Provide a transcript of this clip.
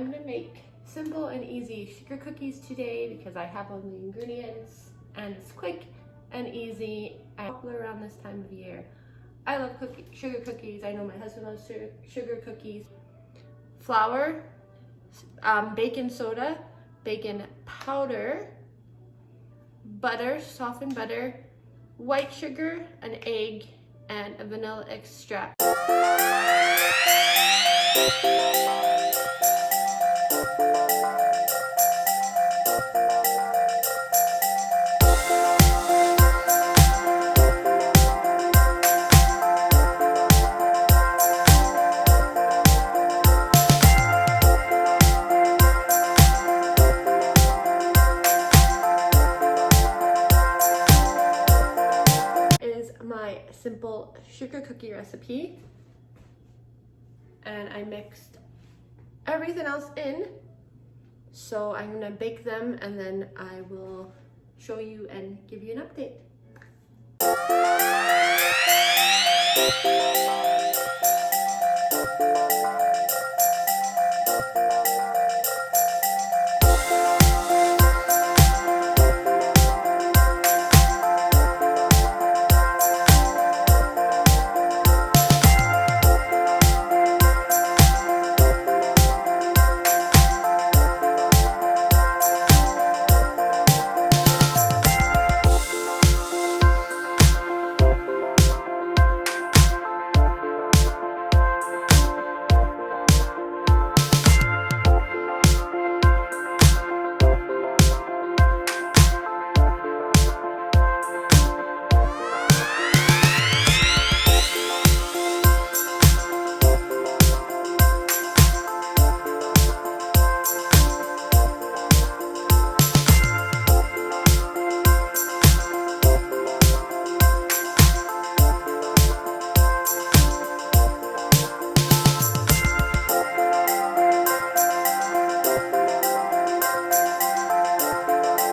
I'm gonna make simple and easy sugar cookies today because I have all the ingredients and it's quick and easy and popular around this time of year. I love sugar cookies. I know my husband loves sugar cookies. Flour, baking soda, baking powder, butter, softened butter, white sugar, an egg, and a vanilla extract. Is my simple sugar cookie recipe, and I mixed everything else in, so I'm gonna bake them and then I will show you and give you an update.